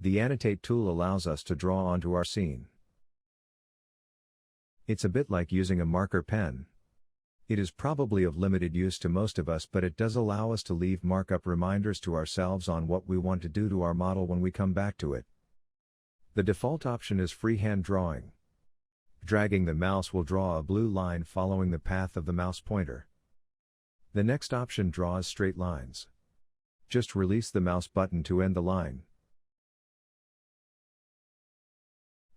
The Annotate tool allows us to draw onto our scene. It's a bit like using a marker pen. It is probably of limited use to most of us, but it does allow us to leave markup reminders to ourselves on what we want to do to our model when we come back to it. The default option is freehand drawing. Dragging the mouse will draw a blue line following the path of the mouse pointer. The next option draws straight lines. Just release the mouse button to end the line.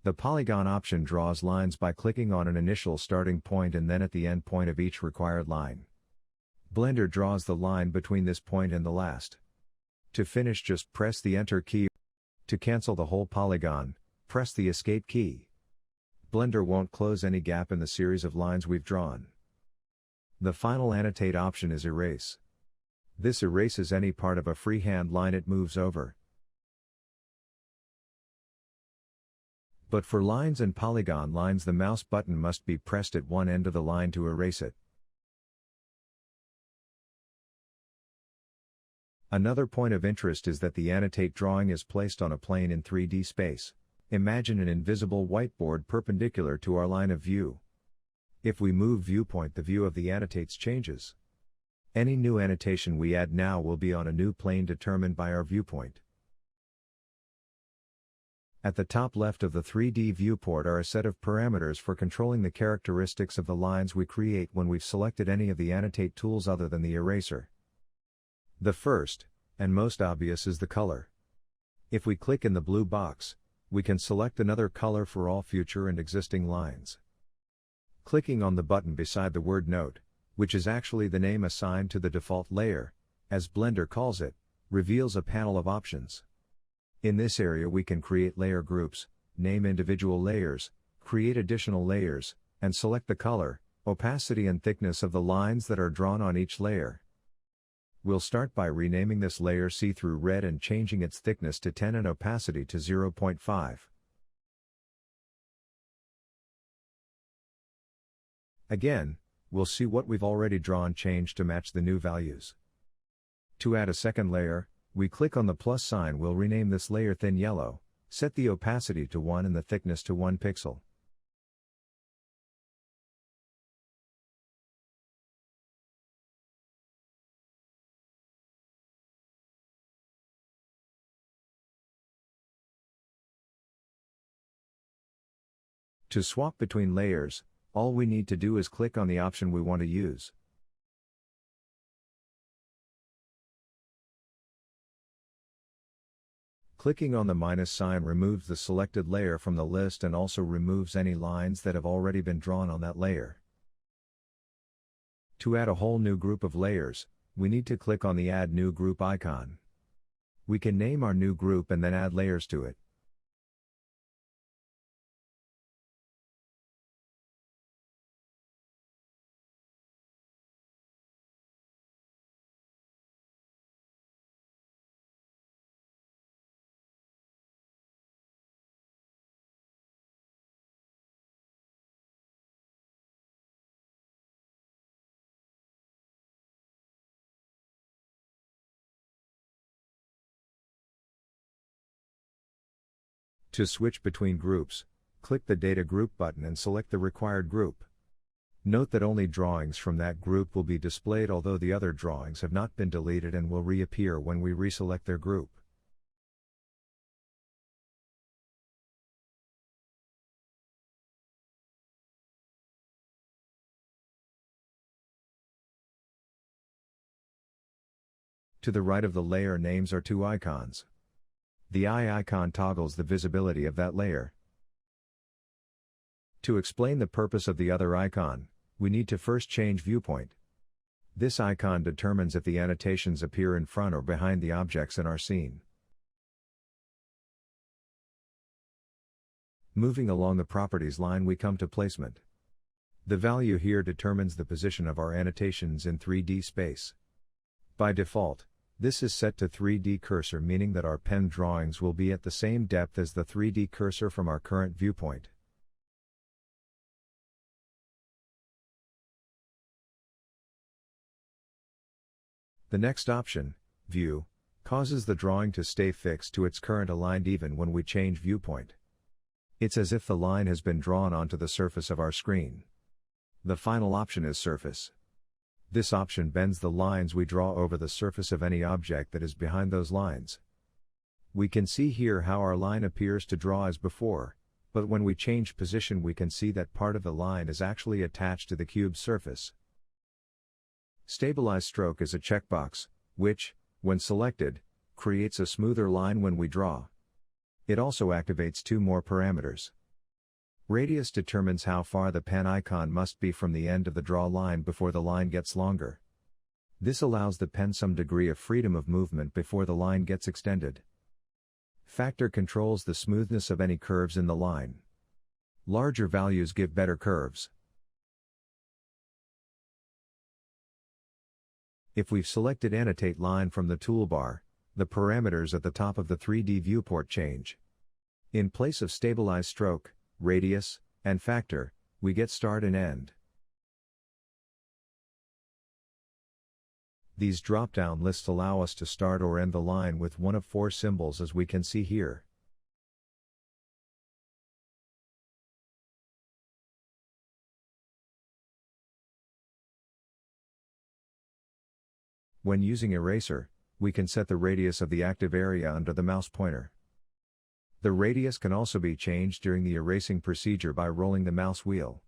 The polygon option draws lines by clicking on an initial starting point and then at the end point of each required line. Blender draws the line between this point and the last. To finish, just press the Enter key. To cancel the whole polygon, press the Escape key. Blender won't close any gap in the series of lines we've drawn. The final Annotate option is Erase. This erases any part of a freehand line it moves over. But for lines and polygon lines, the mouse button must be pressed at one end of the line to erase it. Another point of interest is that the Annotate drawing is placed on a plane in 3D space. Imagine an invisible whiteboard perpendicular to our line of view. If we move viewpoint, the view of the annotates changes. Any new annotation we add now will be on a new plane determined by our viewpoint. At the top left of the 3D viewport are a set of parameters for controlling the characteristics of the lines we create when we've selected any of the Annotate tools other than the eraser. The first, and most obvious, is the color. If we click in the blue box, we can select another color for all future and existing lines. Clicking on the button beside the word Note, which is actually the name assigned to the default layer, as Blender calls it, reveals a panel of options. In this area we can create layer groups, name individual layers, create additional layers, and select the color, opacity and thickness of the lines that are drawn on each layer. We'll start by renaming this layer See-Through Red and changing its thickness to 10 and opacity to 0.5. Again, we'll see what we've already drawn changed to match the new values. To add a second layer, we click on the plus sign. We'll rename this layer Thin Yellow, set the opacity to 1 and the thickness to 1 pixel. To swap between layers, all we need to do is click on the option we want to use. Clicking on the minus sign removes the selected layer from the list and also removes any lines that have already been drawn on that layer. To add a whole new group of layers, we need to click on the Add New Group icon. We can name our new group and then add layers to it. To switch between groups, click the Data Group button and select the required group. Note that only drawings from that group will be displayed, although the other drawings have not been deleted and will reappear when we reselect their group. To the right of the layer names are two icons. The eye icon toggles the visibility of that layer. To explain the purpose of the other icon, we need to first change viewpoint. This icon determines if the annotations appear in front or behind the objects in our scene. Moving along the properties line, we come to placement. The value here determines the position of our annotations in 3D space. By default, this is set to 3D cursor, meaning that our pen drawings will be at the same depth as the 3D cursor from our current viewpoint. The next option, View, causes the drawing to stay fixed to its current aligned even when we change viewpoint. It's as if the line has been drawn onto the surface of our screen. The final option is Surface. This option bends the lines we draw over the surface of any object that is behind those lines. We can see here how our line appears to draw as before, but when we change position we can see that part of the line is actually attached to the cube's surface. Stabilize Stroke is a checkbox, which, when selected, creates a smoother line when we draw. It also activates two more parameters. Radius determines how far the pen icon must be from the end of the draw line before the line gets longer. This allows the pen some degree of freedom of movement before the line gets extended. Factor controls the smoothness of any curves in the line. Larger values give better curves. If we've selected Annotate Line from the toolbar, the parameters at the top of the 3D viewport change. In place of Stabilize Stroke, Radius, and Factor, we get Start and End. These drop-down lists allow us to start or end the line with one of four symbols, as we can see here. When using Eraser, we can set the radius of the active area under the mouse pointer. The radius can also be changed during the erasing procedure by rolling the mouse wheel.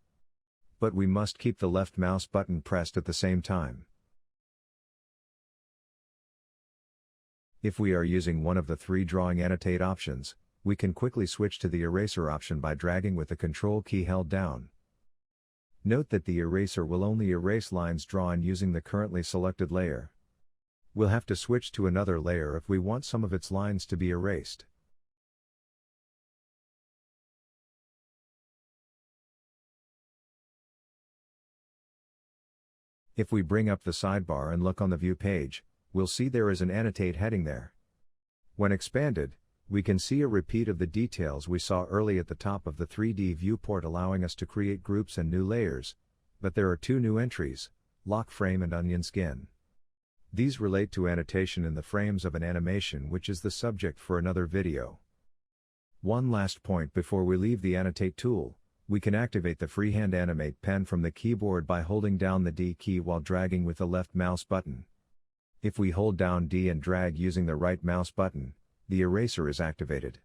But we must keep the left mouse button pressed at the same time. If we are using one of the three drawing annotate options, we can quickly switch to the eraser option by dragging with the Control key held down. Note that the eraser will only erase lines drawn using the currently selected layer. We'll have to switch to another layer if we want some of its lines to be erased. If we bring up the sidebar and look on the View page, we'll see there is an Annotate heading there. When expanded, we can see a repeat of the details we saw early at the top of the 3D viewport, allowing us to create groups and new layers, but there are two new entries, Lock Frame and Onion Skin. These relate to annotation in the frames of an animation, which is the subject for another video. One last point before we leave the Annotate tool, we can activate the freehand Animate pen from the keyboard by holding down the D key while dragging with the left mouse button. If we hold down D and drag using the right mouse button, the eraser is activated.